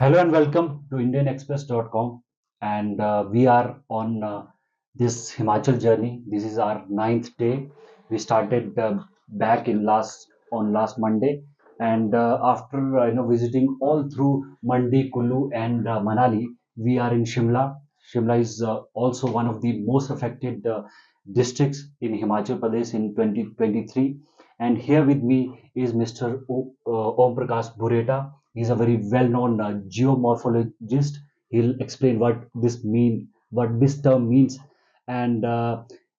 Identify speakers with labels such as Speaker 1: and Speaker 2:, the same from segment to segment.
Speaker 1: Hello and welcome to IndianExpress.com. And we are on this Himachal journey. This is our ninth day. We started back in last Monday, and after visiting all through Mandi, Kulu, and Manali, we are in Shimla. Shimla is also one of the most affected districts in Himachal Pradesh in 2023. And here with me is Mr. Om Prakash Bureta. He's a very well-known geomorphologist. He'll explain what this term means, and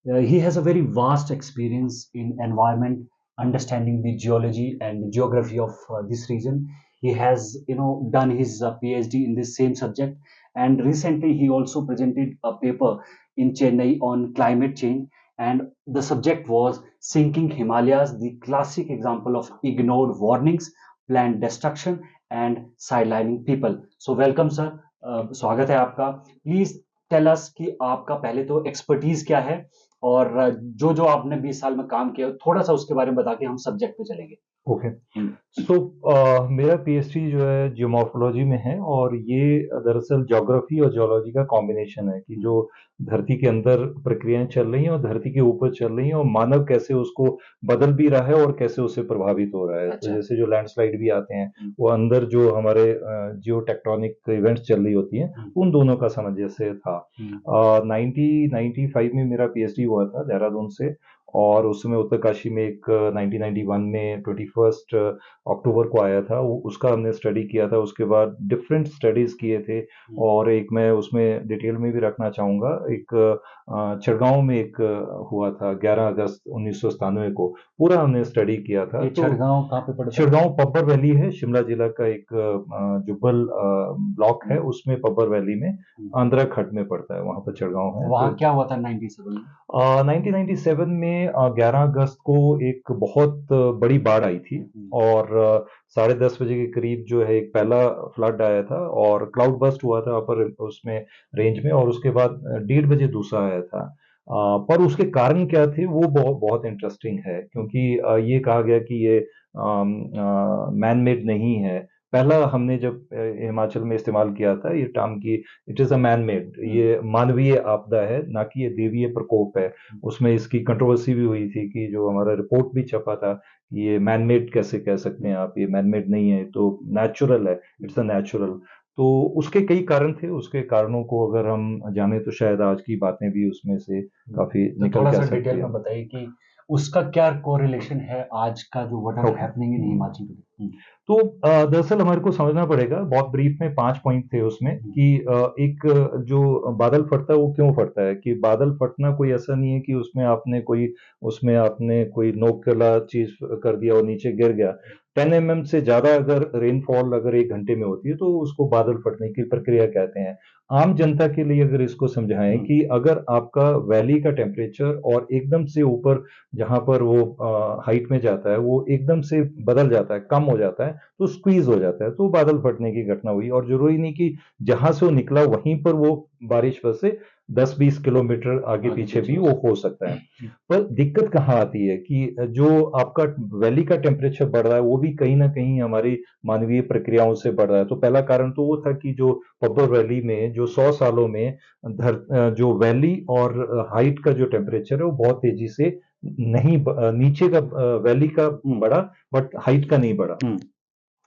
Speaker 1: he has a very vast experience in environment, understanding the geology and geography of this region. He has, done his PhD in this same subject, and recently he also presented a paper in Chennai on climate change, and the subject was sinking Himalayas, the classic example of ignored warnings, planned destruction and sidelining people so welcome sir स्वागत है आपका please tell us कि आपका पहले तो expertise क्या है और जो जो आपने 20 साल में काम किया थोड़ा सा उसके बारे में बता के हम सब्जेक्ट पे चलेंगे
Speaker 2: ओके सो मेरा पीएचडी जो है जियोमॉर्फोलॉजी में है और ये दरअसल ज्योग्राफी और जियोलॉजी का कॉम्बिनेशन है कि जो धरती के अंदर प्रक्रियाएं चल रही हैं और धरती के ऊपर चल रही हैं और मानव कैसे उसको बदल भी रहा है और कैसे उससे प्रभावित हो रहा है।
Speaker 1: अच्छा।
Speaker 2: तो जैसे जो लैंडस्लाइड भी आते हैं वो अंदर जो हमारे जियो टेक्टोनिक इवेंट्स चल रही होती हैं उन दोनों का सामंजस्य था। 1995 में मेरा पीएचडी हुआ था देहरादून से और उस समय उत्तरकाशी में एक 1991 में 21 अक्टूबर को आया था उसका हमने स्टडी किया था। उसके बाद डिफरेंट स्टडीज किए थे और एक मैं उसमें डिटेल में भी रखना चाहूँगा। एक चिड़गांव में एक हुआ था 11 अगस्त 1997 को, पूरा हमने स्टडी किया था।
Speaker 1: ये चिड़गांव कहाँ पे पड़ता है?
Speaker 2: चिड़गांव पब्बर वैली है, शिमला जिला का एक जुब्बल ब्लॉक है, उसमें पब्बर वैली में आंध्रा खट में पड़ता है, वहां पर चिड़गांव है।
Speaker 1: वहाँ क्या हुआ था 97 में?
Speaker 2: 1997 में 11 अगस्त को एक बहुत बड़ी बाढ़ आई थी और 10:30 बजे के करीब जो है एक पहला फ्लड आया था और क्लाउड बस्ट हुआ था अपर उसमें रेंज में और उसके बाद 1:30 बजे दूसरा आया था। पर उसके कारण क्या थे वो बहुत बहुत इंटरेस्टिंग है क्योंकि ये कहा गया कि ये मैन मेड नहीं है। पहला हमने जब हिमाचल में इस्तेमाल किया था ये टर्म की it is a man made, ये मानवीय आपदा है ना कि ये देवीय प्रकोप है। उसमें इसकी कंट्रोवर्सी भी हुई थी कि जो हमारा रिपोर्ट भी छपा था ये मैन मेड कैसे कह सकते हैं आप, ये मैन मेड नहीं है तो नेचुरल है, इट्स अ नेचुरल। तो उसके कई कारण थे, उसके कारणों को अगर हम जाने तो शायद आज की बातें भी उसमें से काफी
Speaker 1: तो
Speaker 2: निकल
Speaker 1: थोड़ा
Speaker 2: के आ
Speaker 1: सा
Speaker 2: सकती
Speaker 1: डिटेल
Speaker 2: है।
Speaker 1: में बताइए कि उसका क्या कोरिलेशन है आज का जो what are happening in Himachal Pradesh.
Speaker 2: तो दरअसल हमारे को समझना पड़ेगा, बहुत ब्रीफ में 5 पॉइंट थे उसमें कि एक जो बादल फटता है वो क्यों फटता है, कि बादल फटना कोई ऐसा नहीं है कि उसमें आपने कोई नोक चीज कर दिया और नीचे गिर गया। 10 mm से ज्यादा अगर रेनफॉल अगर 1 घंटे में होती है तो उसको बादल फटने की प्रक्रिया कहते हैं। आम जनता के लिए अगर इसको समझाएं कि अगर आपका वैली का टेम्परेचर और एकदम से ऊपर जहां पर वो हाइट में जाता है वो एकदम से बदल जाता है, कम हो जाता है तो स्क्वीज हो जाता है, तो बादल फटने की घटना हुई। और जरूरी नहीं कि जहां से वो निकला वहीं पर वो बारिश से 10-20 किलोमीटर आगे पीछे भी वो हो सकता है। पर दिक्कत कहाँ आती है कि जो आपका वैली का टेम्परेचर बढ़ रहा है वो भी कहीं ना कहीं हमारी मानवीय प्रक्रियाओं से बढ़ रहा है। तो पहला कारण तो वो था कि जो पब्बर वैली में जो 100 सालों में जो वैली और हाइट का जो टेम्परेचर है वो बहुत तेजी से नहीं नीचे का वैली का बढ़ा बट हाइट का नहीं बढ़ा।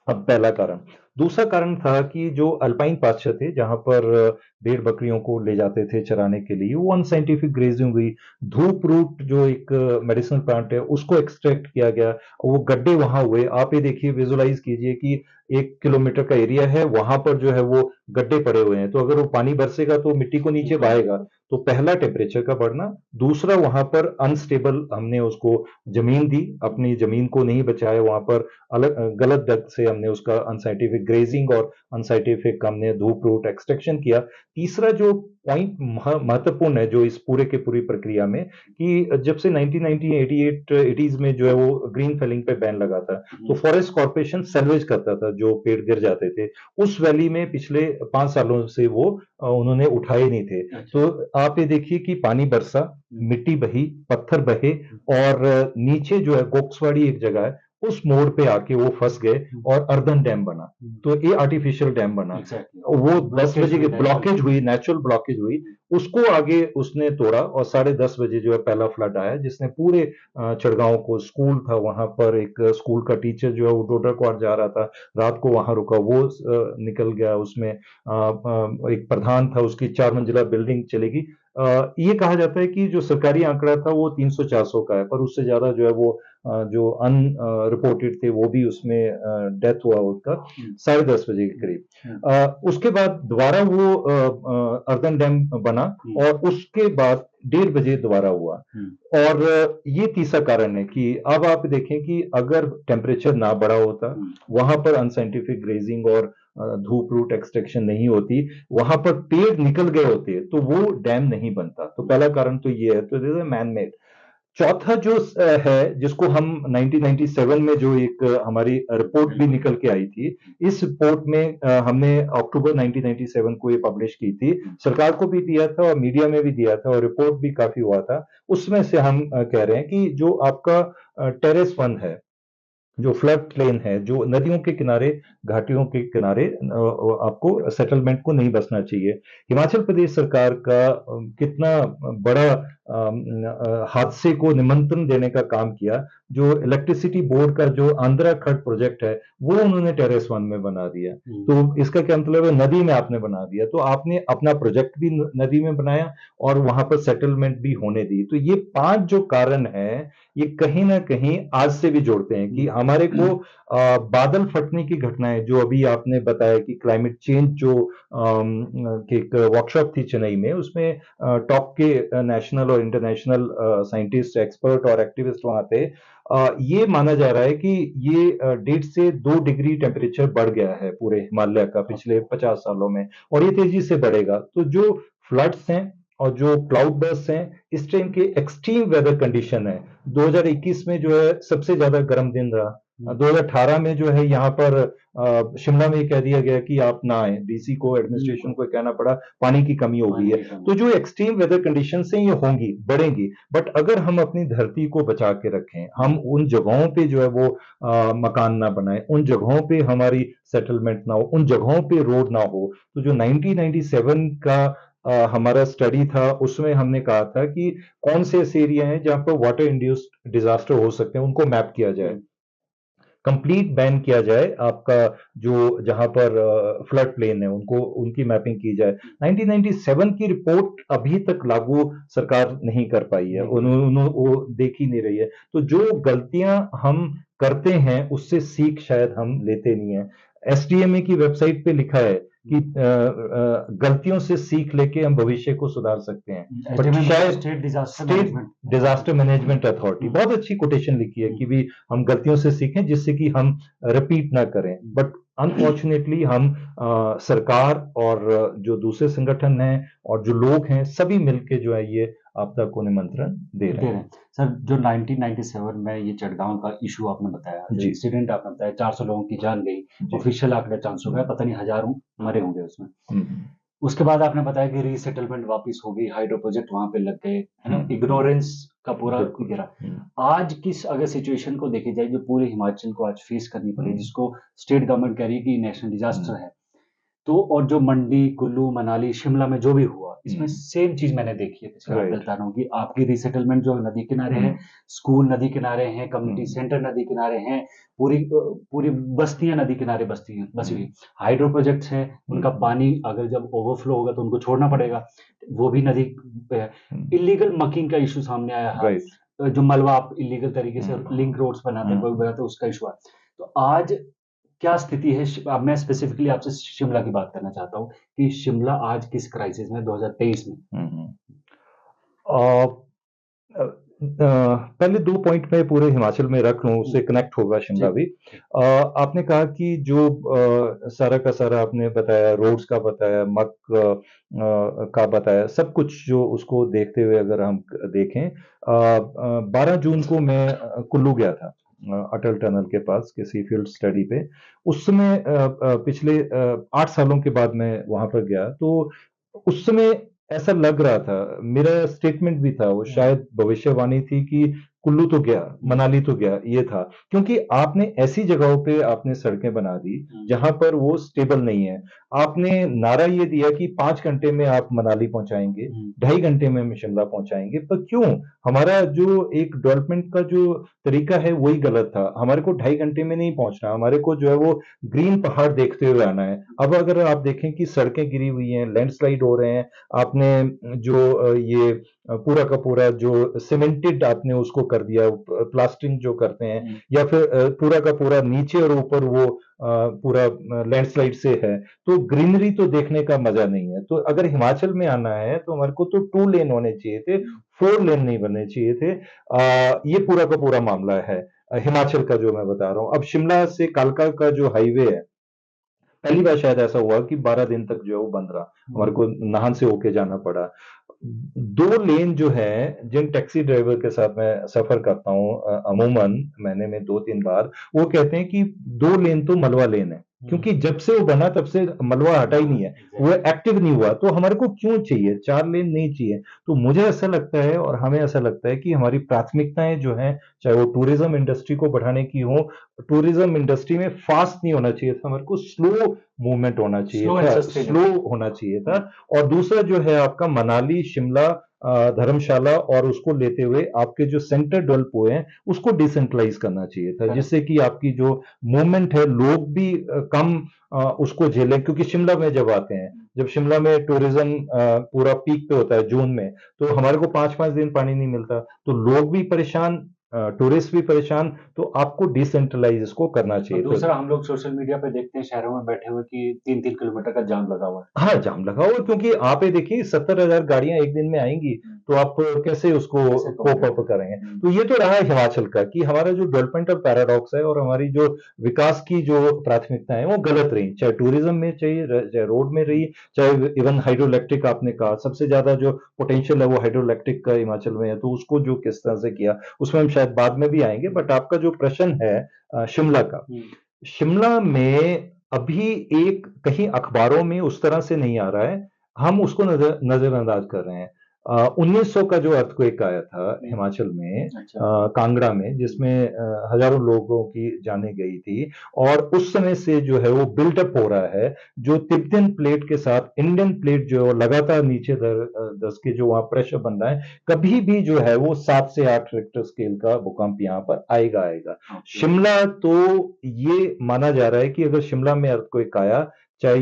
Speaker 2: अब पहला कारण। दूसरा कारण था कि जो अल्पाइन पास्चर थे जहां पर भेड़ बकरियों को ले जाते थे चराने के लिए वो अनसाइंटिफिक ग्रेजिंग हुई। धूप रूट जो एक मेडिसिनल प्लांट है उसको एक्सट्रैक्ट किया गया, वो गड्ढे वहां हुए। आप ये देखिए, विजुलाइज कीजिए कि 1 किलोमीटर का एरिया है, वहां पर जो है वो गड्ढे पड़े हुए हैं, तो अगर वो पानी बरसेगा तो मिट्टी को नीचे बहाएगा। तो पहला टेम्परेचर का बढ़ना, दूसरा वहां पर अनस्टेबल हमने उसको जमीन दी, अपनी जमीन को नहीं बचाया, वहां पर अलग गलत ढंग से हमने उसका अनसाइंटिफिक ग्रेजिंग और अनसाइंटिफिक हमने धूप रूट एक्सट्रैक्शन किया। तीसरा जो पॉइंट महत्वपूर्ण है जो इस पूरे के पूरी प्रक्रिया में, कि जब से 1988 80s में जो है वो ग्रीन फेलिंग पे बैन लगा था तो फॉरेस्ट कॉर्पोरेशन सैल्वेज करता था जो पेड़ गिर जाते थे। उस वैली में पिछले 5 सालों से वो उन्होंने उठाए नहीं थे। तो आप ये देखिए कि पानी बरसा, मिट्टी बही, पत्थर बहे और नीचे जो है गोक्सवाड़ी एक जगह है उस मोड़ पे आके वो फंस गए और अर्दन डैम बना। तो ये आर्टिफिशियल डैम बना।
Speaker 1: एग्जैक्टली
Speaker 2: वो 10 बजे की
Speaker 1: ब्लॉकेज
Speaker 2: ब्लॉकेज हुई, नेचुरल ब्लॉकेज हुई, उसको आगे उसने तोड़ा और 10:30 बजे जो है पहला फ्लड आया, जिसने पूरे चढ़गांव को, स्कूल था वहां पर, एक स्कूल का टीचर जो है वो डोडा क्वार जा रहा था, रात को वहां रुका, वो निकल गया। उसमें एक प्रधान था, उसकी 4 मंजिला बिल्डिंग चलेगी। ये कहा जाता है कि जो सरकारी आंकड़ा था वो 300-400 का है, पर उससे ज्यादा जो है वो जो अन रिपोर्टेड थे वो भी उसमें डेथ हुआ उसका 10:30 बजे के करीब। उसके बाद दोबारा वो अर्दन डैम बना और उसके बाद 1:30 बजे दोबारा हुआ। और ये तीसरा कारण है कि अब आप देखें कि अगर टेम्परेचर ना बढ़ा होता, वहां पर अनसाइंटिफिक ग्रेजिंग और धूप रूट एक्सट्रैक्शन नहीं होती, वहां पर पेड़ निकल गए होते, तो वो डैम नहीं बनता। तो पहला कारण तो ये है, तो दिस इज मैन मेड। चौथा जो है, जिसको हम 1997 में जो एक हमारी रिपोर्ट भी निकल के आई थी, इस रिपोर्ट में हमने अक्टूबर 1997 को ये पब्लिश की थी, सरकार को भी दिया था और मीडिया में भी दिया था और रिपोर्ट भी काफी हुआ था। उसमें से हम कह रहे हैं कि जो आपका टेरेस फंड है, जो फ्लड प्लेन है, जो नदियों के किनारे, घाटियों के किनारे, आपको सेटलमेंट को नहीं बसना चाहिए। हिमाचल प्रदेश सरकार का कितना बड़ा हादसे को निमंत्रण देने का काम किया। जो इलेक्ट्रिसिटी बोर्ड का जो आंध्रा खड़ प्रोजेक्ट है, वो उन्होंने टेरेस वन में बना दिया। तो इसका क्या मतलब है, नदी में आपने बना दिया, तो आपने अपना प्रोजेक्ट भी नदी में बनाया और वहां पर सेटलमेंट भी होने दी। तो ये 5 जो कारण है, ये कहीं ना कहीं आज से भी जोड़ते हैं कि हमारे को बादल फटने की घटनाएं, जो अभी आपने बताया कि क्लाइमेट चेंज जो की एक वर्कशॉप थी चेन्नई में, उसमें टॉप के नेशनल और इंटरनेशनल साइंटिस्ट, एक्सपर्ट और एक्टिविस्ट वहां थे। ये माना जा रहा है कि ये 1.5 से 2 डिग्री टेम्परेचर बढ़ गया है पूरे हिमालय का पिछले 50 सालों में, और ये तेजी से बढ़ेगा। तो जो फ्लड्स हैं और जो क्लाउड बर्स्ट हैं, इस टाइम के एक्सट्रीम वेदर कंडीशन है। 2021 में जो है सबसे ज्यादा गर्म दिन रहा। 2018 में जो है यहाँ पर शिमला में कह दिया गया कि आप ना आए, डीसी को, एडमिनिस्ट्रेशन को कहना पड़ा, पानी की कमी हो गई है। तो जो एक्सट्रीम वेदर कंडीशन है ये होंगी, बढ़ेंगी, बट अगर हम अपनी धरती को बचा के रखें, हम उन जगहों पे जो है वो मकान ना बनाए, उन जगहों पे हमारी सेटलमेंट ना हो, उन जगहों पे रोड ना हो। तो जो 1997 का हमारा स्टडी था, उसमें हमने कहा था कि कौन से ऐसे एरिया हैं जहां पर वाटर इंड्यूस्ड डिजास्टर हो सकते हैं, उनको मैप किया जाए, कंप्लीट बैन किया जाए आपका, जो जहां पर फ्लड प्लेन है उनको, उनकी मैपिंग की जाए। 1997 की रिपोर्ट अभी तक लागू सरकार नहीं कर पाई है, उन्होंने वो देख ही नहीं रही है। तो जो गलतियां हम करते हैं उससे सीख शायद हम लेते नहीं है। एसडीएमए की वेबसाइट पे लिखा है कि गलतियों से सीख लेके हम भविष्य को सुधार सकते हैं, बट शायद स्टेट डिजास्टर मैनेजमेंट अथॉरिटी बहुत अच्छी कोटेशन लिखी है कि भी हम गलतियों से सीखें जिससे कि हम रिपीट ना करें। बट अनफॉर्चुनेटली हम सरकार और जो दूसरे संगठन हैं और जो लोग हैं, सभी मिलके जो है ये आपदा को निमंत्रण दे रहे हैं।
Speaker 1: सर, जो 1997 में ये चटगांव का इशू आपने बताया, जो इंसिडेंट आपने बताया, 400 लोगों की जान गई, ऑफिशियल आंकड़े 400 का, पता नहीं हजारों मरे होंगे उसमें। उसके बाद आपने बताया कि रीसेटलमेंट वापस हो गई, हाइड्रो प्रोजेक्ट वहां पे लग गए, है ना, इग्नोरेंस का पूरा गिरा। आज किस अगर सिचुएशन को देखी जाए जो पूरे हिमाचल को आज फेस करनी पड़ी, जिसको स्टेट गवर्नमेंट कह रही है कि नेशनल डिजास्टर है, तो और जो मंडी, कुल्लू, मनाली, शिमला में जो भी हुआ, इसमें सेम चीज मैंने देखी है पिछले 8-10 सालों की। आपकी रीसेटलमेंट जो नदी किनारे है, स्कूल नदी किनारे हैं, कम्युनिटी सेंटर नदी किनारे हैं, पूरी पूरी बस्तियां नदी किनारे बस्ती बसी हुई। हाइड्रो प्रोजेक्ट्स हैं, उनका पानी अगर जब ओवरफ्लो होगा तो उनको छोड़ना पड़ेगा, वो भी नदी पे है। इलीगल मकिंग का इशू सामने आया है, जो मलबा आप इलीगल तरीके से लिंक रोड्स बनाते हैं, कोई बनाते, उसका इशू है। तो आज क्या स्थिति है? अब मैं स्पेसिफिकली आपसे शिमला की बात करना चाहता हूँ कि शिमला आज किस क्राइसिस में 2023 में।
Speaker 2: पहले 2 पॉइंट में पूरे हिमाचल में रख लूं, उससे कनेक्ट होगा शिमला भी। आपने कहा कि जो सारा का सारा आपने बताया, रोड्स का बताया, मक का बताया, सब कुछ जो उसको देखते हुए अगर हम देखें, 12 जून को मैं कुल्लू गया था, अटल टनल के पास किसी फील्ड स्टडी पे। उस समय पिछले 8 सालों के बाद मैं वहां पर गया, तो उस समय ऐसा लग रहा था, मेरा स्टेटमेंट भी था, वो शायद भविष्यवाणी थी कि कुल्लू तो गया, मनाली तो गया, ये था क्योंकि आपने ऐसी जगहों पे आपने सड़कें बना दी जहां पर वो स्टेबल नहीं है। आपने नारा ये दिया कि 5 घंटे में आप मनाली पहुंचाएंगे, 2.5 घंटे में हम शिमला पहुंचाएंगे, पर क्यों? हमारा जो एक डेवलपमेंट का जो तरीका है वही गलत था। हमारे को 2.5 घंटे में नहीं पहुंचना, हमारे को जो है वो ग्रीन पहाड़ देखते हुए आना है। अब अगर आप देखें कि सड़कें गिरी हुई हैं, लैंडस्लाइड हो रहे हैं, आपने जो ये पूरा का पूरा जो सीमेंटेड आपने उसको कर दिया, प्लास्टरिंग जो करते हैं, या फिर पूरा का पूरा नीचे और ऊपर वो पूरा लैंडस्लाइड से है, तो ग्रीनरी तो देखने का मजा नहीं है। तो अगर हिमाचल में आना है तो हमारे को तो 2 लेन होने चाहिए थे, 4 लेन नहीं बनने चाहिए थे। ये पूरा का पूरा मामला है हिमाचल का जो मैं बता रहा हूँ। अब शिमला से कालका का जो हाईवे है, पहली बार शायद ऐसा हुआ कि 12 दिन तक जो है वो बंद रहा, हमारे को नाहन से होके जाना पड़ा। 2 लेन जो है, जिन टैक्सी ड्राइवर के साथ मैं सफर करता हूँ अमूमन महीने में 2-3 बार, वो कहते हैं कि 2 लेन तो मलबा लेन है, क्योंकि जब से वो बना तब से मलबा हटा ही नहीं है, वो एक्टिव नहीं हुआ। तो हमारे को क्यों चाहिए 4 लेन? नहीं चाहिए। तो मुझे ऐसा लगता है और हमें ऐसा लगता है कि हमारी प्राथमिकताएं जो हैं, चाहे वो टूरिज्म इंडस्ट्री को बढ़ाने की हो, टूरिज्म इंडस्ट्री में फास्ट नहीं होना चाहिए था, हमारे को स्लो मूवमेंट होना चाहिए था, स्लो होना चाहिए था। और दूसरा जो है आपका मनाली, शिमला, धर्मशाला और उसको लेते हुए आपके जो सेंटर डेवलप हुए हैं उसको डिसेंट्रलाइज करना चाहिए था, जिससे कि आपकी जो मूवमेंट है लोग भी कम उसको झेलें। क्योंकि शिमला में जब आते हैं, जब शिमला में टूरिज्म पूरा पीक पे होता है जून में, तो हमारे को 5-5 दिन पानी नहीं मिलता, तो लोग भी परेशान, टूरिस्ट भी परेशान। तो आपको डिसेंट्रलाइज इसको करना
Speaker 1: और
Speaker 2: चाहिए। तो
Speaker 1: दूसरा हम लोग सोशल मीडिया पे देखते हैं शहरों में बैठे हुए कि 3-3 किलोमीटर का जाम लगा हुआ है।
Speaker 2: हाँ, जाम लगा हुआ है, क्योंकि आप ये देखिए 70,000 गाड़ियां एक दिन में आएंगी, तो आप कैसे उसको
Speaker 1: कैसे
Speaker 2: कोप
Speaker 1: cope
Speaker 2: अप करेंगे? तो ये तो रहा है हिमाचल का कि हमारा जो डेवलपमेंट ऑफ पैराडॉक्स है और हमारी जो विकास की जो प्राथमिकता है वो गलत रही, चाहे टूरिज्म में चाहिए, चाहे रोड में रही, चाहे इवन हाइड्रो इलेक्ट्रिक आपने कहा, सबसे ज्यादा जो पोटेंशियल है वो हाइड्रो इलेक्ट्रिक का हिमाचल में है, तो उसको जो किस तरह से किया उसमें हम शायद बाद में भी आएंगे। बट आपका जो प्रश्न है शिमला का, शिमला में अभी एक कहीं अखबारों में उस तरह से नहीं आ रहा है, हम उसको नजरअंदाज कर रहे हैं। 1900 का जो अर्थक्वेक आया था हिमाचल में,
Speaker 1: अच्छा।
Speaker 2: कांगड़ा में, जिसमें हजारों लोगों की जानें गई थी, और उस समय से जो है वो बिल्टअप हो रहा है। जो तिब्बतन प्लेट के साथ इंडियन प्लेट जो है, लगातार नीचे दस के जो वहां प्रेशर बन रहा है, कभी भी जो है वो 7 से 8 रिक्टर स्केल का भूकंप यहाँ पर आएगा आएगा। शिमला तो ये माना जा रहा है कि अगर शिमला में अर्थक्वेक आया, चाहे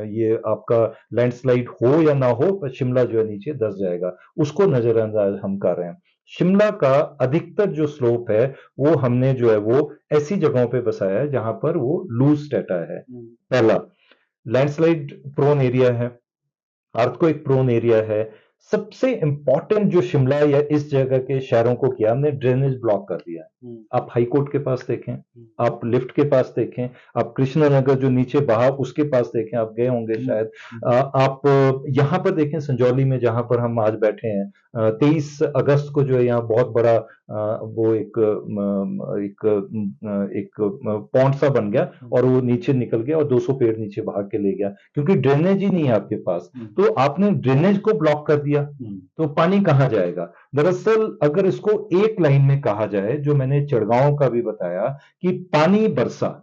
Speaker 2: ये आपका लैंडस्लाइड हो या ना हो, पर शिमला जो है नीचे धंस जाएगा, उसको नजरअंदाज हम कर रहे हैं। शिमला का अधिकतर जो स्लोप है वो हमने जो है वो ऐसी जगहों पे बसाया है जहां पर वो लूज डेटा है। पहला, लैंडस्लाइड प्रोन एरिया है, अर्थक्वेक प्रोन एरिया है। सबसे इंपॉर्टेंट जो शिमला या इस जगह के शहरों को किया, हमने ड्रेनेज ब्लॉक कर दिया है। आप हाई कोर्ट के पास देखें, आप लिफ्ट के पास देखें, आप कृष्णनगर जो नीचे बहाव उसके पास देखें, आप गए होंगे शायद। आप यहां पर देखें संजौली में, जहां पर हम आज बैठे हैं, 23 अगस्त को जो है यहाँ बहुत बड़ा वो एक पॉन्ड सा बन गया और वो नीचे निकल गया और 200 पेड़ नीचे भाग के ले गया, क्योंकि ड्रेनेज ही नहीं है आपके पास। तो आपने ड्रेनेज को ब्लॉक कर दिया, तो पानी कहां जाएगा? दरअसल अगर इसको एक लाइन में कहा जाए, जो मैंने चिड़गांव का भी बताया, कि पानी बरसा,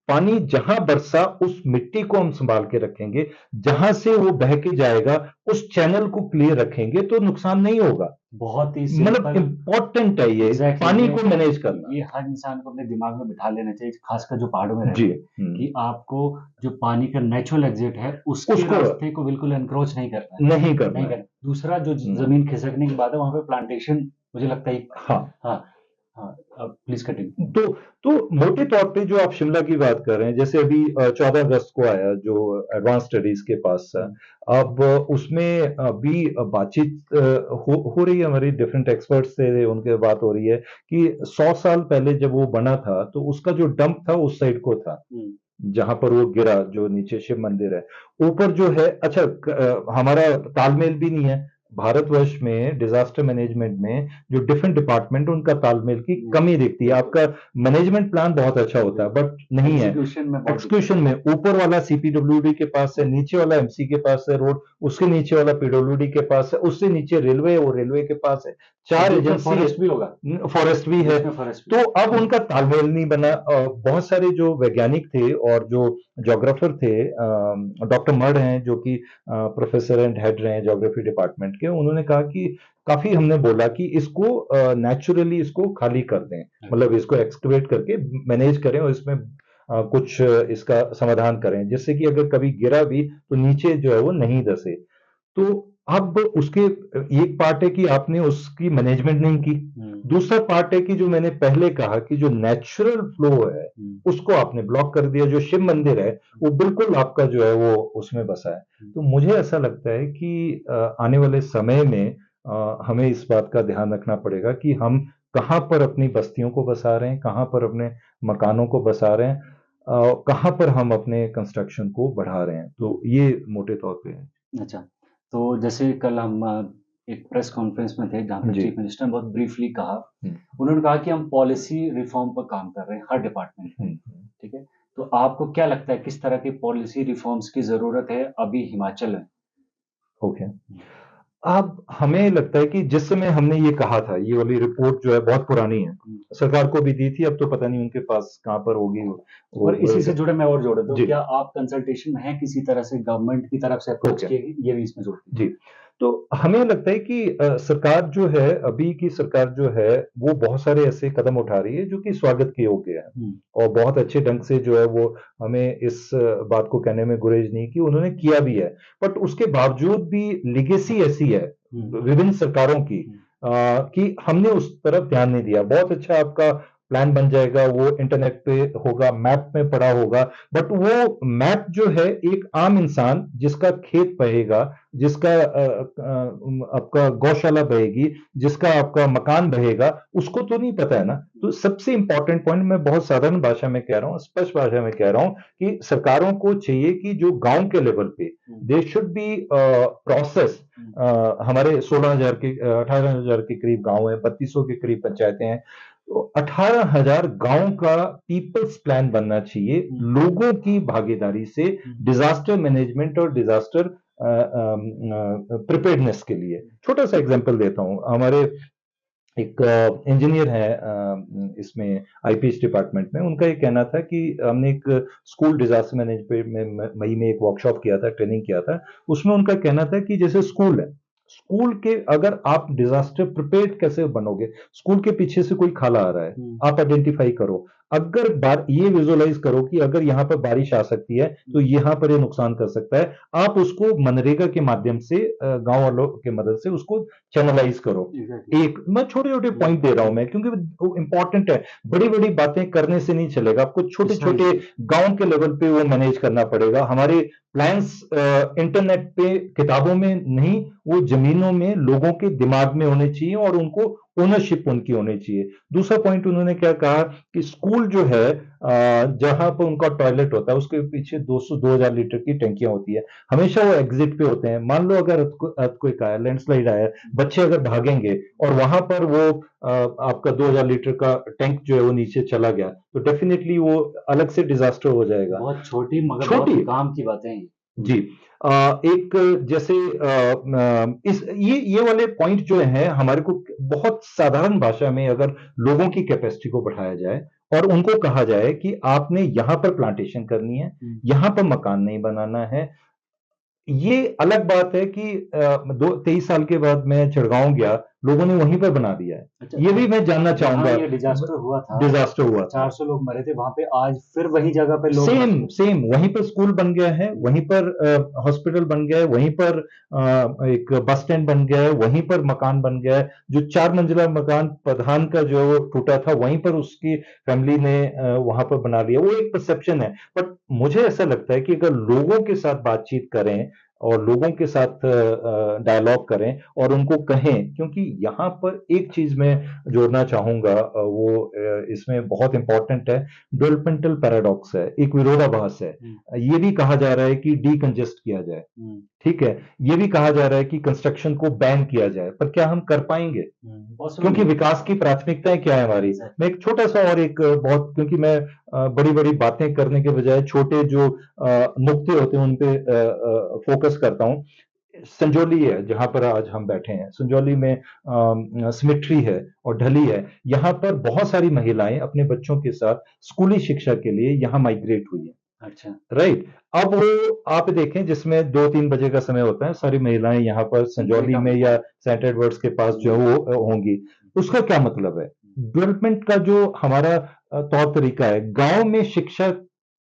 Speaker 2: पानी जहां बरसा उस मिट्टी को हम संभाल के रखेंगे, जहां से वो बह के जाएगा उस चैनल को क्लियर रखेंगे तो नुकसान नहीं होगा।
Speaker 1: बहुत ही
Speaker 2: मतलब
Speaker 1: सिंपल।
Speaker 2: इंपॉर्टेंट है ये
Speaker 1: एग्जैक्टली
Speaker 2: पानी को मैनेज करना।
Speaker 1: ये हर इंसान को अपने दिमाग में बिठा लेना चाहिए, खासकर जो पहाड़ों में रहते
Speaker 2: जी।
Speaker 1: हैं, कि आपको जो पानी का नेचुरल एग्जिट है उसके
Speaker 2: उसको
Speaker 1: रास्ते को बिल्कुल एनक्रोच नहीं करना है।
Speaker 2: नहीं करना
Speaker 1: नहीं
Speaker 2: है।
Speaker 1: करना। दूसरा जो जमीन खिसकने की बात है, वहां पे प्लांटेशन मुझे लगता है।
Speaker 2: हाँ
Speaker 1: हाँ। हाँ, अब प्लीज कंटिन्यू।
Speaker 2: तो मोटे तौर पे जो आप शिमला की बात कर रहे हैं, जैसे अभी 14 अगस्त को आया जो एडवांस स्टडीज के पास है, अब उसमें अभी बातचीत हो रही है, हमारी डिफरेंट एक्सपर्ट्स से उनके बात हो रही है कि 100 साल पहले जब वो बना था तो उसका जो डंप था उस साइड को था, जहां पर वो गिरा, जो नीचे शिव मंदिर है। ऊपर जो है, अच्छा हमारा तालमेल भी नहीं है, भारतवर्ष में डिजास्टर मैनेजमेंट में जो डिफरेंट डिपार्टमेंट उनका तालमेल की कमी दिखती है। आपका मैनेजमेंट प्लान बहुत अच्छा होता है बट नहीं है
Speaker 1: एग्जीक्यूशन में बहुत
Speaker 2: एक्सक्यूशन में। ऊपर वाला सीपीडब्ल्यूडी के पास है, नीचे वाला एमसी के पास है रोड, उसके नीचे वाला पीडब्ल्यूडी के पास है, उससे नीचे रेलवे, वो रेलवे के पास है। चार एजेंसी,
Speaker 1: फॉरेस्ट भी होगा,
Speaker 2: फॉरेस्ट भी है।
Speaker 1: फॉरेस्ट
Speaker 2: तो अब उनका तालमेल नहीं बना। बहुत सारे जो वैज्ञानिक थे और जो जोग्राफर थे, डॉक्टर मर्ड हैं जो कि प्रोफेसर एंड हेड रहे हैं ज्योग्राफी डिपार्टमेंट के, उन्होंने कहा कि काफी हमने बोला कि इसको नेचुरली इसको खाली कर दें, मतलब इसको एक्सकवेट करके मैनेज करें और इसमें कुछ इसका समाधान करें जिससे कि अगर कभी गिरा भी तो नीचे जो है वो नहीं धसे। तो अब उसके एक पार्ट है कि आपने उसकी मैनेजमेंट नहीं की, दूसरा पार्ट है कि जो मैंने पहले कहा कि जो नेचुरल फ्लो है उसको आपने ब्लॉक कर दिया। जो शिव मंदिर है वो बिल्कुल आपका जो है वो उसमें बसा है। तो मुझे ऐसा लगता है कि आने वाले समय में हमें इस बात का ध्यान रखना पड़ेगा कि हम कहाँ पर अपनी बस्तियों को बसा रहे हैं, कहाँ पर अपने मकानों को बसा रहे हैं, कहाँ पर हम अपने कंस्ट्रक्शन को बढ़ा रहे हैं। तो ये मोटे तौर पे है।
Speaker 1: अच्छा, तो जैसे कल हम एक प्रेस कॉन्फ्रेंस में थे जहाँ पे
Speaker 2: जी।
Speaker 1: चीफ मिनिस्टर ने बहुत ब्रीफली कहा, उन्होंने कहा कि हम पॉलिसी रिफॉर्म पर काम कर रहे हैं हर डिपार्टमेंट में, ठीक है? तो आपको क्या लगता है किस तरह की पॉलिसी रिफॉर्म्स की जरूरत है अभी हिमाचल में?
Speaker 2: ओके, अब हमें लगता है कि जिस समय हमने ये कहा था, ये वाली रिपोर्ट जो है बहुत पुरानी है, सरकार को भी दी थी, अब तो पता नहीं उनके पास कहाँ पर होगी
Speaker 1: और इसी से जुड़े मैं और जोड़ दूं,
Speaker 2: जी।
Speaker 1: क्या आप कंसल्टेशन में हैं किसी तरह से गवर्नमेंट की तरफ से अप्रोच
Speaker 2: ओके।
Speaker 1: किए? ये भी इसमें जोड़
Speaker 2: जी, तो हमें लगता है कि सरकार जो है, अभी की सरकार जो है वो बहुत सारे ऐसे कदम उठा रही है जो कि स्वागत के योग्य है और बहुत अच्छे ढंग से जो है वो, हमें इस बात को कहने में गुरेज नहीं कि उन्होंने किया भी है। बट उसके बावजूद भी लिगेसी ऐसी है विभिन्न सरकारों की कि हमने उस तरफ ध्यान नहीं दिया। बहुत अच्छा आपका प्लान बन जाएगा, वो इंटरनेट पे होगा, मैप में पड़ा होगा, बट वो मैप जो है एक आम इंसान जिसका खेत बहेगा, जिसका आपका गौशाला बहेगी, जिसका आपका मकान बहेगा, उसको तो नहीं पता है ना। तो सबसे इंपॉर्टेंट पॉइंट मैं बहुत साधारण भाषा में कह रहा हूँ, स्पष्ट भाषा में कह रहा हूँ कि सरकारों को चाहिए कि जो गांव के लेवल पे दे शुड बी प्रोसेस। हमारे 16,000 के 18,000 के करीब गांव है, 3200 के करीब पंचायतें हैं, तो 18,000 गांव का पीपल्स प्लान बनना चाहिए लोगों की भागीदारी से डिजास्टर मैनेजमेंट और डिजास्टर प्रिपेयर्डनेस के लिए। छोटा सा एग्जांपल देता हूं, हमारे एक इंजीनियर है इसमें आईपीएस डिपार्टमेंट में, उनका ये कहना था कि हमने एक स्कूल डिजास्टर मैनेजमेंट में मई में एक वर्कशॉप किया था, ट्रेनिंग किया था। उसमें उनका कहना था कि जैसे स्कूल है, स्कूल के अगर आप डिजास्टर प्रिपेयर्ड कैसे बनोगे, स्कूल के पीछे से कोई खाला आ रहा है, आप आइडेंटिफाई करो, अगर ये विजुअलाइज करो कि अगर यहां पर बारिश आ सकती है तो यहां पर ये नुकसान कर सकता है, आप उसको मनरेगा के माध्यम से गांव वालों के मदद से उसको चैनलाइज करो। एक मैं छोटे छोटे पॉइंट दे रहा हूं मैं, क्योंकि वो इंपॉर्टेंट है। बड़ी बड़ी बातें करने से नहीं चलेगा, आपको छोटे छोटे गांव के लेवल पे वो मैनेज करना पड़ेगा। हमारे प्लान्स इंटरनेट पे किताबों में नहीं, वो जमीनों में लोगों के दिमाग में होने चाहिए और उनको ओनरशिप उनकी होनी चाहिए। दूसरा पॉइंट उन्होंने क्या कहा कि स्कूल जो है जहां पर उनका टॉयलेट होता है उसके पीछे 200-2000 लीटर की टंकियां होती है, हमेशा वो एग्जिट पे होते हैं। मान लो अगर अर्थक्वेक आया, लैंडस्लाइड आया, बच्चे अगर भागेंगे और वहां पर वो आपका 2000 लीटर का टैंक जो है वो नीचे चला गया तो डेफिनेटली वो अलग से डिजास्टर हो जाएगा।
Speaker 1: बहुत छोटी मगर बहुत काम की बातें हैं
Speaker 2: जी। एक जैसे इस ये वाले पॉइंट जो है हमारे को बहुत साधारण भाषा में अगर लोगों की कैपेसिटी को बढ़ाया जाए और उनको कहा जाए कि आपने यहां पर प्लांटेशन करनी है, यहां पर मकान नहीं बनाना है। ये अलग बात है कि 23 साल के बाद मैं चिड़गांव गया, लोगों ने वहीं पर बना दिया है। अच्छा, ये भी मैं जानना चाहूंगा।
Speaker 1: ये डिजास्टर हुआ था,
Speaker 2: 400
Speaker 1: लोग मरे थे वहां पे, आज फिर वही जगह पे लोग
Speaker 2: सेम वहीं पर स्कूल बन गया है, वहीं पर हॉस्पिटल बन गया है, वहीं पर एक बस स्टैंड बन गया है, वहीं पर मकान बन गया है। जो 4 मंजिला मकान प्रधान का जो टूटा था वहीं पर उसकी फैमिली ने वहां पर बना लिया। वो एक परसेप्शन है, बट मुझे ऐसा लगता है कि अगर लोगों के साथ बातचीत करें, और लोगों के साथ डायलॉग करें और उनको कहें, क्योंकि यहाँ पर एक चीज मैं जोड़ना चाहूंगा, इसमें बहुत इंपॉर्टेंट है। डेवलपमेंटल पैराडॉक्स है, एक विरोधाभास है। ये भी कहा जा रहा है कि डीकंजेस्ट किया जाए, ठीक है, ये भी कहा जा रहा है कि कंस्ट्रक्शन को बैन किया जाए, पर क्या हम कर पाएंगे? क्योंकि विकास की प्राथमिकताएं क्या है हमारी। मैं एक छोटा सा और एक बहुत, क्योंकि मैं बड़ी बड़ी बातें करने के बजाय छोटे जो नुक्ते होते हैं उन पे फोकस करता हूँ। संजौली है जहां पर आज हम बैठे हैं, संजौली में सिमिट्री है और ढली है। यहाँ पर बहुत सारी महिलाएं अपने बच्चों के साथ स्कूली शिक्षा के लिए यहाँ माइग्रेट हुई है।
Speaker 1: अच्छा,
Speaker 2: राइट। अब वो आप देखें, जिसमें 2-3 बजे का समय होता है, सारी महिलाएं यहाँ पर संजौली में या सेंट एडवर्ड्स के पास जो है वो होंगी। उसका क्या मतलब है? डेवलपमेंट का जो हमारा तौर तरीका है, गांव में शिक्षा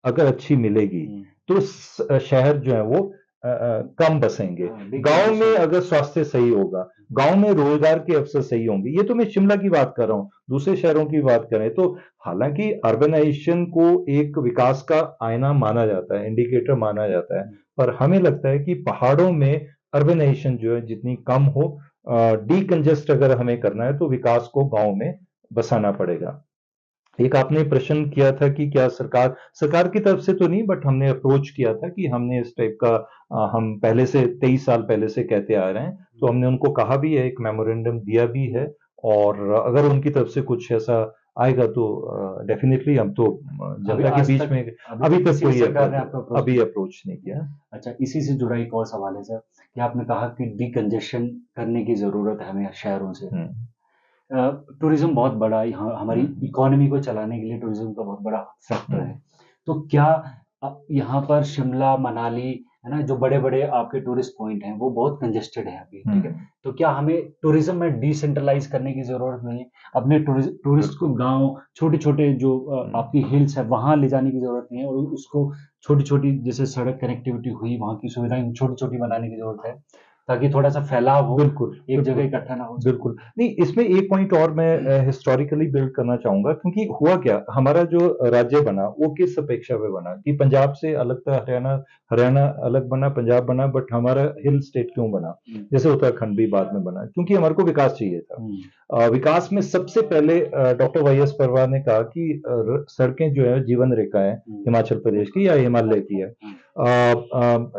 Speaker 2: अगर अच्छी मिलेगी तो शहर जो है वो कम बसेंगे। गांव में अगर स्वास्थ्य सही होगा, गांव में रोजगार के अवसर सही होंगे। ये तो मैं शिमला की बात कर रहा हूँ, दूसरे शहरों की बात करें तो हालांकि अर्बनाइजेशन को एक विकास का आईना माना जाता है, इंडिकेटर माना जाता है, पर हमें लगता है कि पहाड़ों में अर्बनाइजेशन जो है जितनी कम हो, डीकंजेस्ट अगर हमें करना है तो विकास को गांव में बसाना पड़ेगा। एक आपने प्रश्न किया था कि क्या सरकार सरकार की तरफ से तो नहीं, बट हमने अप्रोच किया था कि हमने इस टाइप का हम पहले से 23 साल पहले से कहते आ रहे हैं, तो हमने उनको कहा भी है, एक मेमोरेंडम दिया भी है, और अगर उनकी तरफ से कुछ ऐसा आएगा तो डेफिनेटली हम तो जनता के बीच में अभी तक कोई अभी अप्रोच नहीं किया।
Speaker 1: अच्छा, इसी से जुड़ा एक और सवाल है सर, कि आपने कहा कि डीकंजेशन करने की जरूरत है हमें शहरों से। टूरिज्म बहुत बड़ा यहाँ हमारी इकोनॉमी को चलाने के लिए टूरिज्म का बहुत बड़ा फैक्टर है। तो क्या यहाँ पर शिमला, मनाली, है ना, जो बड़े बड़े आपके टूरिस्ट पॉइंट हैं वो बहुत कंजेस्टेड है अभी, ठीक है, तो क्या हमें टूरिज्म में डिसेंट्रलाइज करने की जरूरत नहीं है? अपने टूरिस्ट को गांव, छोटे छोटे जो आपकी हिल्स है वहां ले जाने की जरूरत नहीं है, और उसको छोटी छोटी जैसे सड़क कनेक्टिविटी हुई, वहां की सुविधाएं छोटी छोटी बनाने की जरूरत है, ताकि थोड़ा सा फैलाव हो,
Speaker 2: बिल्कुल
Speaker 1: एक जगह इकट्ठा ना हो।
Speaker 2: बिल्कुल नहीं, इसमें एक पॉइंट और मैं हिस्टोरिकली बिल्ड करना चाहूंगा, क्योंकि हुआ क्या, हमारा जो राज्य बना वो किस अपेक्षा पे बना कि पंजाब से अलग था, हरियाणा हरियाणा अलग बना, पंजाब बना, बट हमारा हिल स्टेट क्यों बना? जैसे उत्तराखंड भी बाद में बना, क्योंकि हमारे को विकास चाहिए था। विकास में सबसे पहले डॉक्टर वाई एस परवार ने कहा कि सड़कें जो है जीवन रेखा है हिमाचल प्रदेश की या हिमालय की है।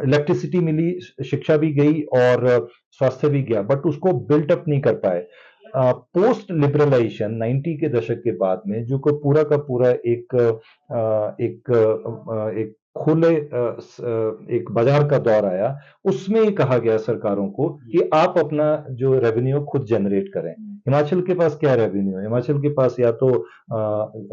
Speaker 2: इलेक्ट्रिसिटी मिली, शिक्षा भी गई और स्वास्थ्य भी गया, बट उसको बिल्ट अप नहीं कर पाए। पोस्ट लिबरलाइजेशन 90 के दशक के बाद में जो को पूरा का पूरा एक खुले एक बाजार का दौर आया, उसमें ये कहा गया सरकारों को कि आप अपना जो रेवेन्यू खुद जनरेट करें। हिमाचल के पास क्या रेवेन्यू है? हिमाचल के पास या तो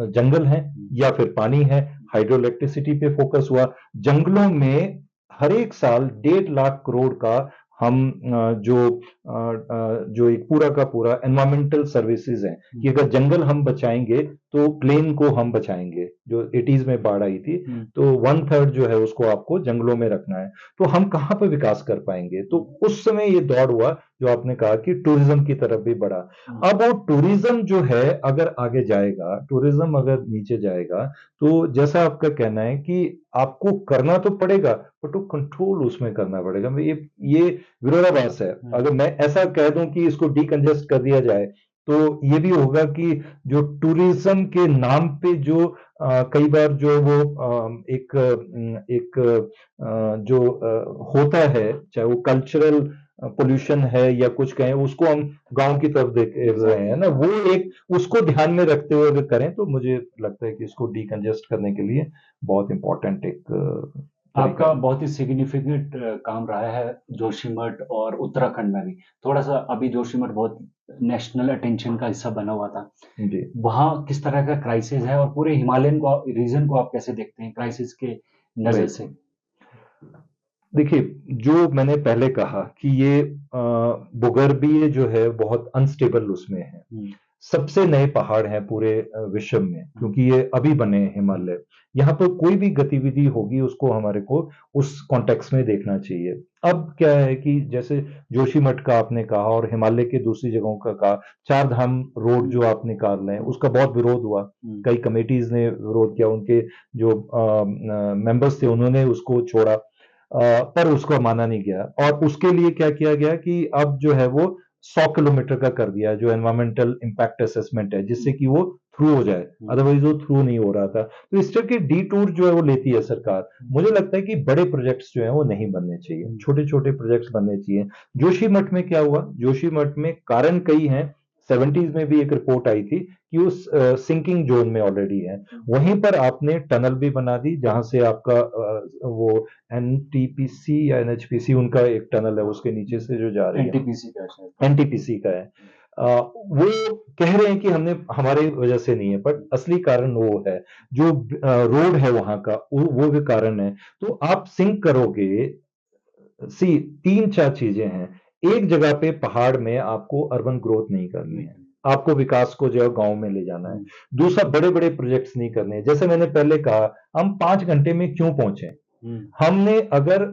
Speaker 2: जंगल है या फिर पानी है। हाइड्रो इलेक्ट्रिसिटी पे फोकस हुआ। जंगलों में हर एक साल 1.5 लाख करोड़ का हम जो एक पूरा का पूरा एनवायरमेंटल सर्विसेज है कि अगर जंगल हम बचाएंगे तो प्लेन को हम बचाएंगे। जो 80s में बाढ़ आई थी, तो 1/3 जो है उसको आपको जंगलों में रखना है, तो हम कहां पर विकास कर पाएंगे? तो उस समय ये दौड़ हुआ जो आपने कहा कि टूरिज्म की तरफ भी बढ़ा। अब वो टूरिज्म जो है अगर आगे जाएगा, टूरिज्म अगर नीचे जाएगा, तो जैसा आपका कहना है कि आपको करना तो पड़ेगा, बट वो कंट्रोल उसमें करना पड़ेगा। ये विरोधाभास है। अगर मैं ऐसा कह दूं कि इसको डीकंजेस्ट कर दिया जाए, तो ये भी होगा कि जो टूरिज्म के नाम पे जो कई बार जो वो एक जो होता है, चाहे वो कल्चरल पोल्यूशन है या कुछ कहें, उसको हम गांव की तरफ देख रहे हैं ना, वो एक उसको ध्यान में रखते हुए अगर करें तो मुझे लगता है कि इसको डीकंजेस्ट करने के लिए बहुत इंपॉर्टेंट एक
Speaker 1: आपका बहुत ही सिग्निफिकेंट काम रहा है जोशीमठ और उत्तराखंड में भी। थोड़ा सा अभी जोशीमठ बहुत नेशनल अटेंशन का हिस्सा बना हुआ था
Speaker 2: जी।
Speaker 1: वहां किस तरह का क्राइसिस है, और पूरे हिमालयन को रीजन को आप कैसे देखते हैं क्राइसिस के नजर से?
Speaker 2: देखिए, जो मैंने पहले कहा कि ये भूगर्भीय जो है बहुत अनस्टेबल उसमें है। सबसे नए पहाड़ हैं पूरे विश्व में, क्योंकि ये अभी बने हैं हिमालय। यहाँ पर कोई भी गतिविधि होगी उसको हमारे को उस कॉन्टेक्स्ट में देखना चाहिए। अब क्या है कि जैसे जोशीमठ का आपने कहा और हिमालय के दूसरी जगहों का कहा, चार धाम रोड जो आप निकाल रहे हैं उसका बहुत विरोध हुआ। कई कमेटीज ने विरोध किया, उनके जो मेंबर्स थे उन्होंने उसको छोड़ा। पर उसको माना नहीं गया और उसके लिए क्या किया गया कि अब जो है वो 100 किलोमीटर का कर दिया जो एनवायरमेंटल इम्पैक्ट असेसमेंट है जिससे कि वो थ्रू हो जाए, अदरवाइज वो थ्रू नहीं हो रहा था। तो इस तरह के डी टूर जो है वो लेती है सरकार। मुझे लगता है कि बड़े प्रोजेक्ट्स जो है वो नहीं बनने चाहिए, छोटे छोटे प्रोजेक्ट्स बनने चाहिए। जोशीमठ में क्या हुआ, जोशीमठ में कारण कई हैं। 70s में भी एक रिपोर्ट आई थी कि उस सिंकिंग जोन में ऑलरेडी है। वहीं पर आपने टनल भी बना दी जहां से आपका वो एनटीपीसी या एनएचपीसी उनका एक टनल है उसके नीचे से जो जा रही है,
Speaker 1: एनटीपीसी का शायद,
Speaker 2: एनटीपीसी का है। वो कह रहे हैं कि हमने हमारे वजह से नहीं है, बट असली कारण वो है जो रोड है वहां का, वो भी कारण है। तो आप सिंक करोगे, सी तीन चार चीजें हैं। एक जगह पे पहाड़ में आपको अर्बन ग्रोथ नहीं करनी है, आपको विकास को जो है गांव में ले जाना है। दूसरा, बड़े बड़े प्रोजेक्ट्स नहीं करने हैं। जैसे मैंने पहले कहा, हम 5 घंटे में क्यों पहुंचे। हमने अगर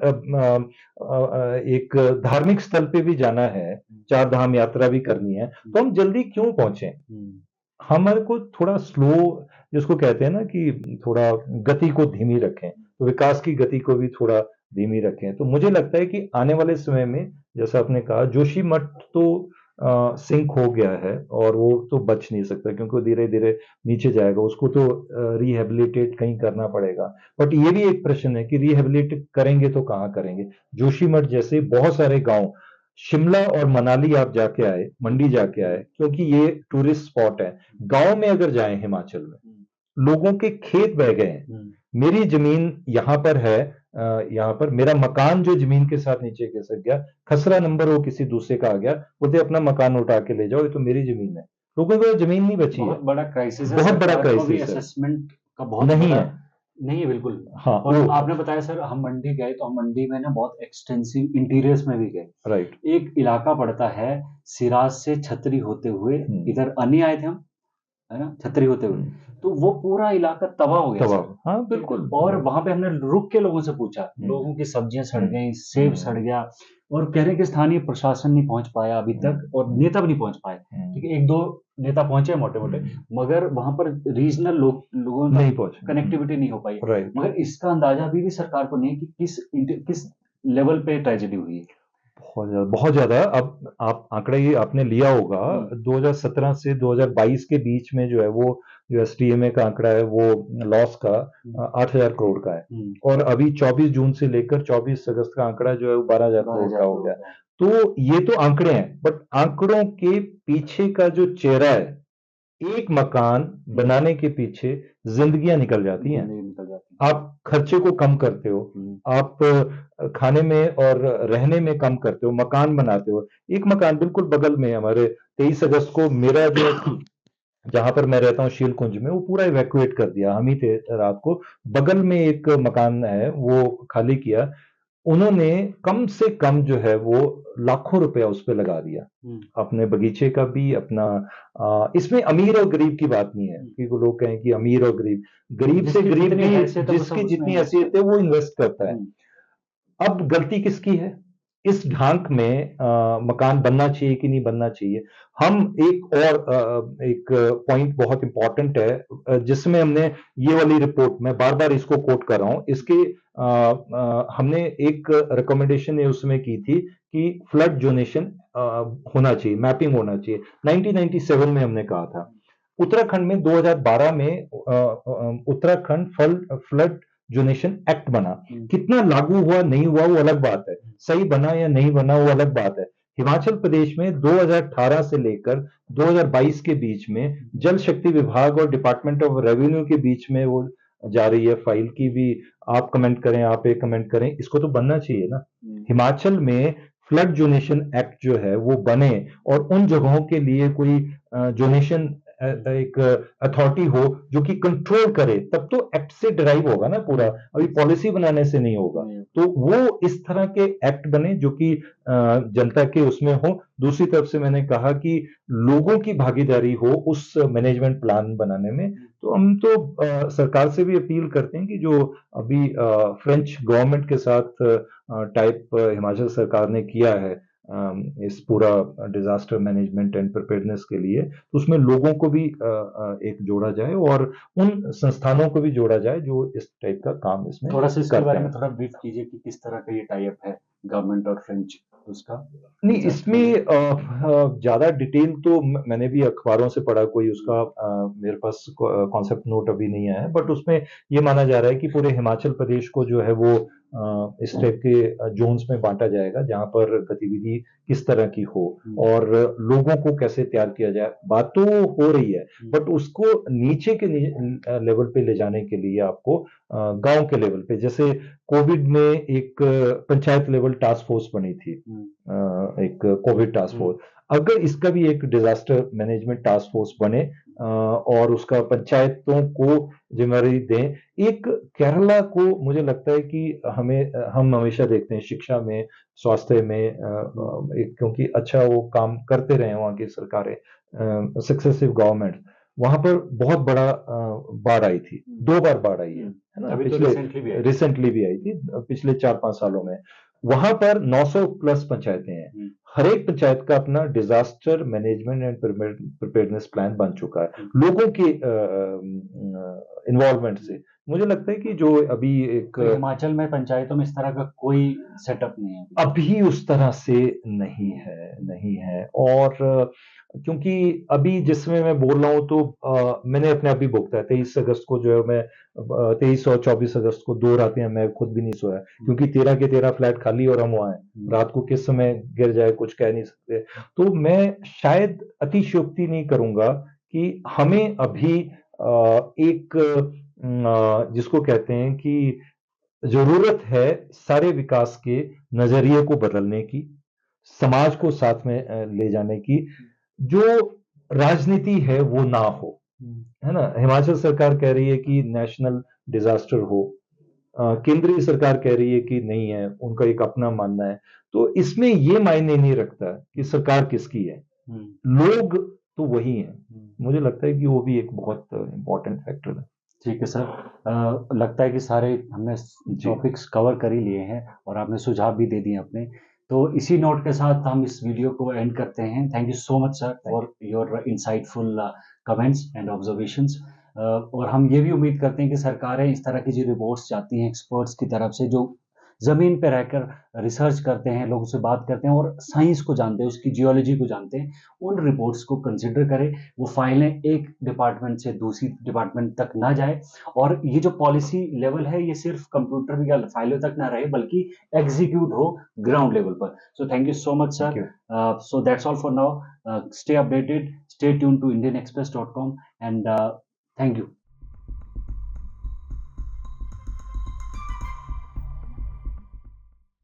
Speaker 2: एक धार्मिक स्थल पे भी जाना है, चार धाम यात्रा भी करनी है, तो हम जल्दी क्यों पहुंचे। हमारे को थोड़ा स्लो, जिसको कहते हैं ना कि थोड़ा गति को धीमी रखें, तो विकास की गति को भी थोड़ा धीमी रखें। तो मुझे लगता है कि आने वाले समय में, जैसा आपने कहा, जोशीमठ तो सिंक हो गया है और वो तो बच नहीं सकता क्योंकि वो धीरे धीरे नीचे जाएगा, उसको तो रिहेबिलिटेट कहीं करना पड़ेगा। बट ये भी एक प्रश्न है कि रिहेबिलिटेट करेंगे तो कहाँ करेंगे। जोशीमठ जैसे बहुत सारे गांव, शिमला और मनाली आप जाके आए, मंडी जाके आए, क्योंकि ये टूरिस्ट स्पॉट है। गांव में अगर जाएं हिमाचल में, लोगों के खेत बह गए हैं। मेरी जमीन यहाँ पर है, यहाँ पर मेरा मकान जो जमीन के साथ नीचे खिसक गया, खसरा नंबर वो किसी दूसरे का आ गया, बोलते अपना मकान उठा के ले जाओ, ये तो मेरी जमीन है। लोगों को जमीन नहीं बची है।
Speaker 1: बहुत बड़ा क्राइसिस है,
Speaker 2: बहुत बड़ा
Speaker 1: सरकार को भी
Speaker 2: क्राइसिस है।
Speaker 1: असेसमेंट का बहुत
Speaker 2: नहीं
Speaker 1: बड़ा
Speaker 2: है।
Speaker 1: नहीं है बिल्कुल।
Speaker 2: हाँ,
Speaker 1: और
Speaker 2: वो
Speaker 1: आपने बताया सर, हम मंडी गए तो हम मंडी में ना बहुत एक्सटेंसिव इंटीरियर्स में भी गए।
Speaker 2: राइट।
Speaker 1: एक इलाका पड़ता है सिराज से छतरी होते हुए, इधर अन्य आए थे हम, है ना, छतरी होते हुए, तो वो पूरा इलाका तबाह हो गया
Speaker 2: तबाह,
Speaker 1: सर।
Speaker 2: हाँ बिल्कुल।
Speaker 1: और वहां पे हमने रुक के लोगों से पूछा, लोगों की सब्जियां सड़ गई, सेब सड़ गया, और कह रहे हैं कि स्थानीय प्रशासन नहीं पहुंच पाया अभी तक और नेता भी नहीं पहुंच पाए। ठीक है, एक दो नेता पहुंचे मोटे मोटे, मगर वहां पर रीजनल लोगों
Speaker 2: नहीं
Speaker 1: तक
Speaker 2: पहुंचे,
Speaker 1: कनेक्टिविटी नहीं हो पाई।
Speaker 2: राइट।
Speaker 1: मगर इसका अंदाजा अभी भी सरकार को नहीं है कि किस लेवल पे ट्रेजेडी हुई है।
Speaker 2: बहुत ज्यादा, बहुत ज्यादा। अब आप आंकड़ा ये आपने लिया होगा, 2017 से 2022 के बीच में जो है वो जो एसटीएमए का आंकड़ा है वो लॉस का 8,000 करोड़ का है, और अभी 24 जून से लेकर 24 अगस्त का आंकड़ा जो है वो 12,000 करोड़ का हो गया। तो ये तो आंकड़े हैं, बट आंकड़ों के पीछे का जो चेहरा है, एक मकान बनाने के पीछे जिंदगियां निकल जाती हैं। आप खर्चे को कम करते हो, आप खाने में और रहने में कम करते हो, मकान बनाते हो। एक मकान बिल्कुल बगल में हमारे 23 अगस्त को मेरा जो जहां पर मैं रहता हूँ शीलकुंज में, वो पूरा इवैक्यूएट कर दिया। हम ही थे रात को, बगल में एक मकान है वो खाली किया उन्होंने। कम से कम जो है वो लाखों रुपया उस पर लगा दिया, अपने बगीचे का भी अपना। इसमें अमीर और गरीब की बात नहीं है कि वो लोग कहें कि अमीर और गरीब, गरीब से गरीब भी जिसकी जितनी हैसियत है वो इन्वेस्ट करता है। अब गलती किसकी है इस ढांक में, मकान बनना चाहिए कि नहीं बनना चाहिए। हम एक और एक पॉइंट बहुत इंपॉर्टेंट है, जिसमें हमने ये वाली रिपोर्ट, मैं बार बार इसको कोट कर रहा हूं, इसके हमने एक रिकमेंडेशन उसमें की थी कि फ्लड जोनेशन होना चाहिए, मैपिंग होना चाहिए। 1997 में हमने कहा था। उत्तराखंड में 2012 में उत्तराखंड फ्लड जोनेशन एक्ट बना। कितना लागू हुआ नहीं हुआ वो अलग बात है, सही बना या नहीं बना वो अलग बात है। हिमाचल प्रदेश में 2018 से लेकर 2022 के बीच में जल शक्ति विभाग और डिपार्टमेंट ऑफ रेवेन्यू के बीच में वो जा रही है फाइल की भी। आप कमेंट करें, आप एक कमेंट करें, इसको तो बनना चाहिए ना। हिमाचल में फ्लड जोनेशन एक्ट जो है वो बने और उन जगहों के लिए कोई जोनेशन एक अथॉरिटी हो जो कि कंट्रोल करे, तब तो एक्ट से डिराइव होगा ना पूरा, अभी पॉलिसी बनाने से नहीं होगा। तो वो इस तरह के एक्ट बने जो कि जनता के उसमें हो। दूसरी तरफ से मैंने कहा कि लोगों की भागीदारी हो उस मैनेजमेंट प्लान बनाने में। तो हम तो सरकार से भी अपील करते हैं कि जो अभी फ्रेंच गवर्नमेंट के साथ टाइप हिमाचल सरकार ने किया है, इस पूरा डिजास्टर मैनेजमेंट एंड प्रिपेयरनेस के लिए, तो उसमें लोगों को भी एक जोड़ा जाए और उन संस्थानों को भी जोड़ा जाए जो इस टाइप का काम इसमें
Speaker 1: थोड़ा सा इसके
Speaker 2: करते
Speaker 1: बारे में
Speaker 2: हैं।
Speaker 1: थोड़ा ब्रीफ कीजिए कि किस तरह का ये टाई अप है गवर्नमेंट और फ्रेंच उसका।
Speaker 2: नहीं, इसमें ज़्यादा डिटेल तो मैंने भी अखबारों से पढ़ा, कोई उसका मेरे पास कॉन्सेप्ट नोट अभी नहीं आया है, बट उसमें ये माना जा रहा है कि पूरे हिमाचल प्रदेश को जो है वो इस टाइप के जोन्स में बांटा जाएगा जहां पर गतिविधि किस तरह की हो और लोगों को कैसे तैयार किया जाए। बात तो हो रही है, बट उसको नीचे के लेवल पे ले जाने के लिए आपको गांव के लेवल पे, जैसे कोविड में एक पंचायत लेवल टास्क फोर्स बनी थी, एक कोविड टास्क फोर्स, अगर इसका भी एक डिजास्टर मैनेजमेंट टास्क फोर्स बने और उसका पंचायतों को जिम्मेदारी दें। एक केरला को मुझे लगता है कि हम हमेशा देखते हैं शिक्षा में, स्वास्थ्य में, क्योंकि अच्छा वो काम करते रहे वहाँ की सरकारें, सक्सेसिव गवर्नमेंट, वहां पर बहुत बड़ा बाढ़ आई थी, 2 बार बाढ़ आई है ना,
Speaker 1: अभी तो
Speaker 2: पिछले रिसेंटली भी आई थी पिछले 4-5 सालों में। वहां पर 900 प्लस पंचायतें हैं, हर एक पंचायत का अपना disaster management and preparedness plan बन चुका है लोगों के इन्वॉल्वमेंट से। मुझे लगता है कि जो अभी एक
Speaker 1: तो हिमाचल में पंचायतों में इस तरह का कोई सेटअप नहीं है
Speaker 2: अभी उस तरह से नहीं है। और क्योंकि अभी जिसमें मैं बोल रहा हूँ तो मैंने अपने आप भी भुगता है। 23 अगस्त को जो है मैं 23 और 24 अगस्त को 2 रातें मैं खुद भी नहीं सोया, क्योंकि 13 के 13 फ्लैट खाली और हम वहाँ हैं। रात को किस समय गिर जाए कुछ कह नहीं सकते। तो मैं शायद अतिशयोक्ति नहीं करूंगा कि हमें अभी एक जिसको कहते हैं कि जरूरत है सारे विकास के नजरिए को बदलने की, समाज को साथ में ले जाने की, जो राजनीति है वो ना हो, है ना। हिमाचल सरकार कह रही है कि नेशनल डिजास्टर हो, केंद्रीय सरकार कह रही है कि नहीं है, उनका एक अपना मानना है। तो इसमें ये मायने नहीं रखता कि सरकार किसकी है, लोग तो वही हैं। मुझे लगता है कि वो भी एक बहुत इंपॉर्टेंट फैक्टर है।
Speaker 1: ठीक है सर, लगता है कि सारे हमने टॉपिक्स कवर कर ही लिए हैं और आपने सुझाव भी दे दिए अपने। तो इसी नोट के साथ हम इस वीडियो को एंड करते हैं। Thank you so much sir for your insightful comments and observations. और हम ये भी उम्मीद करते हैं कि सरकारें इस तरह की जो रिपोर्ट्स चाहती हैं एक्सपर्ट्स की तरफ से, जो ज़मीन पे रहकर रिसर्च करते हैं, लोगों से बात करते हैं और साइंस को जानते हैं, उसकी जियोलॉजी को जानते हैं, उन रिपोर्ट्स को कंसिडर करें। वो फाइलें एक डिपार्टमेंट से दूसरी डिपार्टमेंट तक ना जाए और ये जो पॉलिसी लेवल है ये सिर्फ कंप्यूटर या फाइलों तक ना रहे बल्कि एग्जीक्यूट हो ग्राउंड लेवल पर। So thank you so much sir. So that's all for now. Stay updated, stay tune to indianexpress.com and thank you.